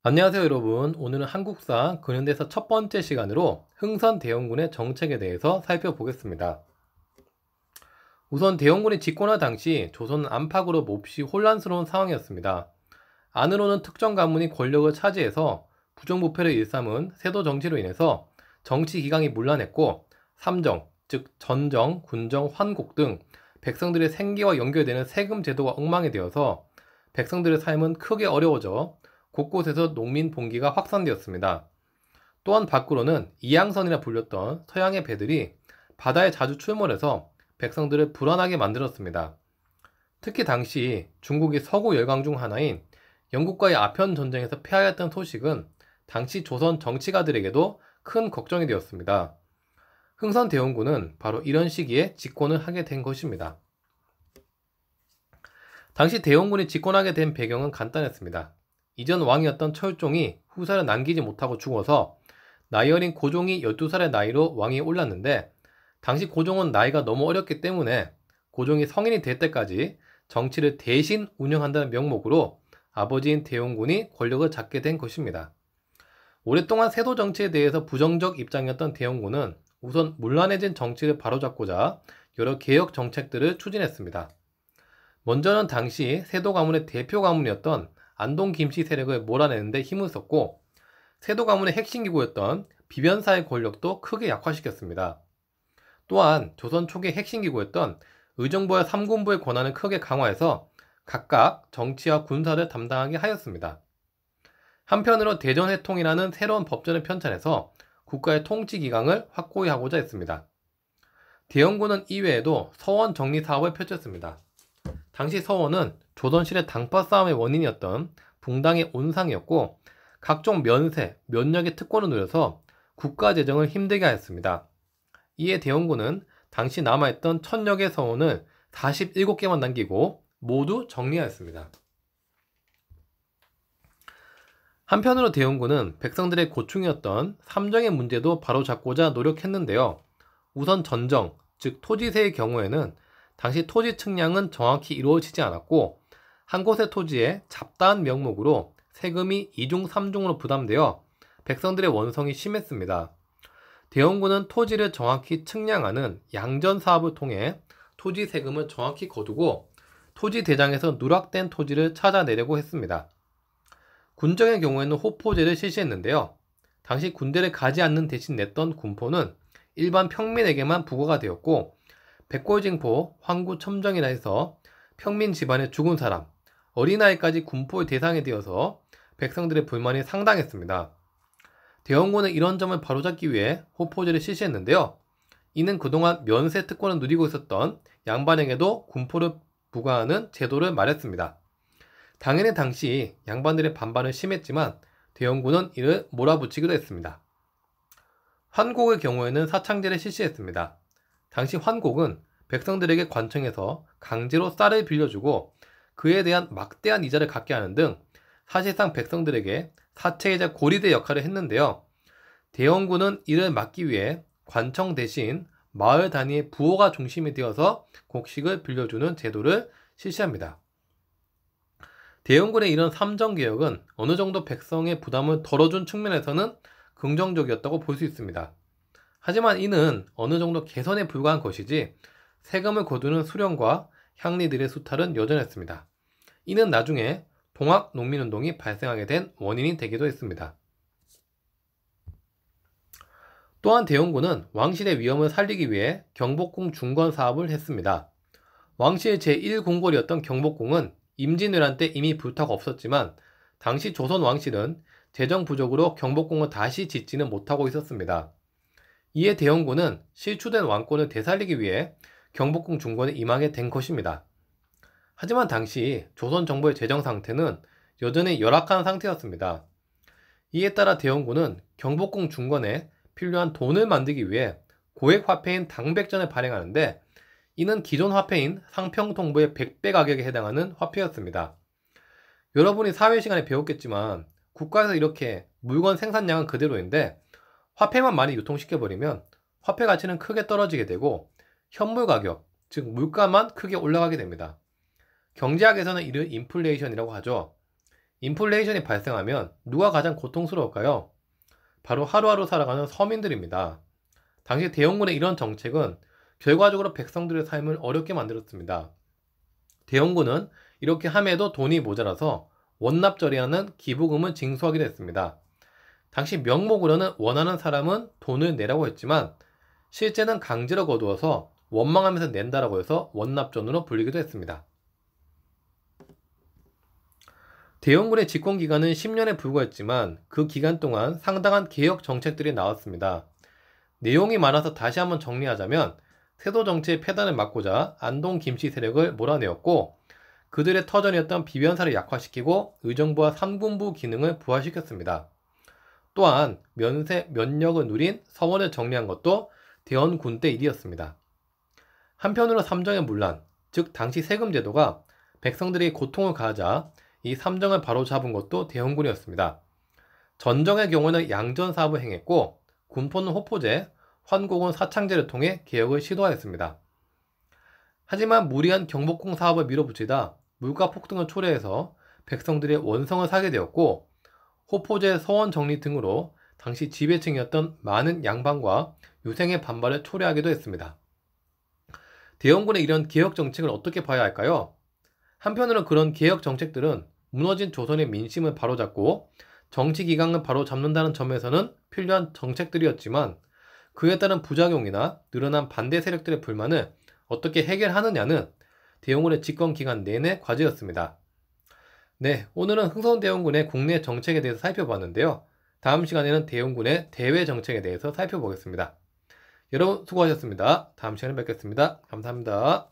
안녕하세요 여러분. 오늘은 한국사 근현대사 첫 번째 시간으로 흥선대원군의 정책에 대해서 살펴보겠습니다. 우선 대원군이 집권할 당시 조선은 안팎으로 몹시 혼란스러운 상황이었습니다. 안으로는 특정 가문이 권력을 차지해서 부정부패를 일삼은 세도 정치로 인해서 정치 기강이 문란했고, 삼정, 즉 전정, 군정, 환곡 등 백성들의 생계와 연결되는 세금 제도가 엉망이 되어서 백성들의 삶은 크게 어려워져 곳곳에서 농민 봉기가 확산되었습니다. 또한 밖으로는 이양선이라 불렸던 서양의 배들이 바다에 자주 출몰해서 백성들을 불안하게 만들었습니다. 특히 당시 중국이 서구 열강 중 하나인 영국과의 아편 전쟁에서 패하였던 소식은 당시 조선 정치가들에게도 큰 걱정이 되었습니다. 흥선대원군은 바로 이런 시기에 집권을 하게 된 것입니다. 당시 대원군이 집권하게 된 배경은 간단했습니다. 이전 왕이었던 철종이 후사를 남기지 못하고 죽어서 나이 어린 고종이 12살의 나이로 왕위에 올랐는데, 당시 고종은 나이가 너무 어렸기 때문에 고종이 성인이 될 때까지 정치를 대신 운영한다는 명목으로 아버지인 대원군이 권력을 잡게 된 것입니다. 오랫동안 세도 정치에 대해서 부정적 입장이었던 대원군은 우선 문란해진 정치를 바로잡고자 여러 개혁 정책들을 추진했습니다. 먼저는 당시 세도 가문의 대표 가문이었던 안동 김씨 세력을 몰아내는데 힘을 썼고, 세도 가문의 핵심 기구였던 비변사의 권력도 크게 약화시켰습니다. 또한 조선 초기 핵심 기구였던 의정부와 삼군부의 권한을 크게 강화해서 각각 정치와 군사를 담당하게 하였습니다. 한편으로 대전회통이라는 새로운 법전을 편찬해서 국가의 통치 기강을 확고히 하고자 했습니다. 대원군은 이외에도 서원 정리 사업을 펼쳤습니다. 당시 서원은 조선실의 당파 싸움의 원인이었던 붕당의 온상이었고, 각종 면세, 면역의 특권을 누려서 국가 재정을 힘들게 하였습니다. 이에 대원군은 당시 남아있던 1000여 개 서원을 47개만 남기고 모두 정리하였습니다. 한편으로 대원군은 백성들의 고충이었던 삼정의 문제도 바로잡고자 노력했는데요. 우선 전정, 즉 토지세의 경우에는 당시 토지 측량은 정확히 이루어지지 않았고, 한 곳의 토지에 잡다한 명목으로 세금이 2중, 3중으로 부담되어 백성들의 원성이 심했습니다. 대원군은 토지를 정확히 측량하는 양전 사업을 통해 토지 세금을 정확히 거두고 토지 대장에서 누락된 토지를 찾아내려고 했습니다. 군정의 경우에는 호포제를 실시했는데요. 당시 군대를 가지 않는 대신 냈던 군포는 일반 평민에게만 부과가 되었고, 백골징포, 황구, 첨정이라 해서 평민 집안의 죽은 사람, 어린아이까지 군포의 대상이 되어서 백성들의 불만이 상당했습니다. 대원군은 이런 점을 바로잡기 위해 호포제를 실시했는데요. 이는 그동안 면세 특권을 누리고 있었던 양반에게도 군포를 부과하는 제도를 말했습니다. 당연히 당시 양반들의 반발은 심했지만 대원군은 이를 몰아붙이기도 했습니다. 환곡의 경우에는 사창제를 실시했습니다. 당시 환곡은 백성들에게 관청에서 강제로 쌀을 빌려주고 그에 대한 막대한 이자를 갚게 하는 등 사실상 백성들에게 사채이자 고리대 역할을 했는데요. 대원군은 이를 막기 위해 관청 대신 마을 단위의 부호가 중심이 되어서 곡식을 빌려주는 제도를 실시합니다. 대원군의 이런 삼정개혁은 어느 정도 백성의 부담을 덜어준 측면에서는 긍정적이었다고 볼 수 있습니다. 하지만 이는 어느 정도 개선에 불과한 것이지 세금을 거두는 수령과 향리들의 수탈은 여전했습니다. 이는 나중에 동학농민운동이 발생하게 된 원인이 되기도 했습니다. 또한 대원군은 왕실의 위험을 살리기 위해 경복궁 중건 사업을 했습니다. 왕실 제1궁궐이었던 경복궁은 임진왜란 때 이미 불타고 없었지만 당시 조선 왕실은 재정 부족으로 경복궁을 다시 짓지는 못하고 있었습니다. 이에 대원군은 실추된 왕권을 되살리기 위해 경복궁 중건에 임하게 된 것입니다. 하지만 당시 조선 정부의 재정 상태는 여전히 열악한 상태였습니다. 이에 따라 대원군은 경복궁 중건에 필요한 돈을 만들기 위해 고액 화폐인 당백전을 발행하는데, 이는 기존 화폐인 상평통보의 100배 가격에 해당하는 화폐였습니다. 여러분이 사회 시간에 배웠겠지만 국가에서 이렇게 물건 생산량은 그대로인데 화폐만 많이 유통시켜버리면 화폐 가치는 크게 떨어지게 되고 현물 가격, 즉 물가만 크게 올라가게 됩니다. 경제학에서는 이를 인플레이션이라고 하죠. 인플레이션이 발생하면 누가 가장 고통스러울까요? 바로 하루하루 살아가는 서민들입니다. 당시 대원군의 이런 정책은 결과적으로 백성들의 삶을 어렵게 만들었습니다. 대원군은 이렇게 함에도 돈이 모자라서 원납절이라는 기부금을 징수하기도 했습니다. 당시 명목으로는 원하는 사람은 돈을 내라고 했지만 실제는 강제로 거두어서 원망하면서 낸다라고 해서 원납전으로 불리기도 했습니다. 대원군의 집권기간은 10년에 불과했지만 그 기간 동안 상당한 개혁 정책들이 나왔습니다. 내용이 많아서 다시 한번 정리하자면 세도 정치의 폐단을 막고자 안동 김씨 세력을 몰아내었고 그들의 터전이었던 비변사를 약화시키고 의정부와 삼군부 기능을 부활시켰습니다. 또한 면역을 누린 서원을 정리한 것도 대원군 때 일이었습니다. 한편으로 삼정의 문란, 즉 당시 세금 제도가 백성들이 고통을 가하자 이 삼정을 바로잡은 것도 대원군이었습니다. 전정의 경우는 양전 사업을 행했고 군포는 호포제, 환곡은 사창제를 통해 개혁을 시도하였습니다. 하지만 무리한 경복궁 사업을 밀어붙이다 물가 폭등을 초래해서 백성들의 원성을 사게 되었고 호포제 서원 정리 등으로 당시 지배층이었던 많은 양반과 유생의 반발을 초래하기도 했습니다. 대원군의 이런 개혁 정책을 어떻게 봐야 할까요? 한편으로 그런 개혁 정책들은 무너진 조선의 민심을 바로잡고 정치 기강을 바로잡는다는 점에서는 필요한 정책들이었지만 그에 따른 부작용이나 늘어난 반대 세력들의 불만을 어떻게 해결하느냐는 대원군의 집권 기간 내내 과제였습니다. 네, 오늘은 흥선대원군의 국내 정책에 대해서 살펴봤는데요. 다음 시간에는 대원군의 대외 정책에 대해서 살펴보겠습니다. 여러분 수고하셨습니다. 다음 시간에 뵙겠습니다. 감사합니다.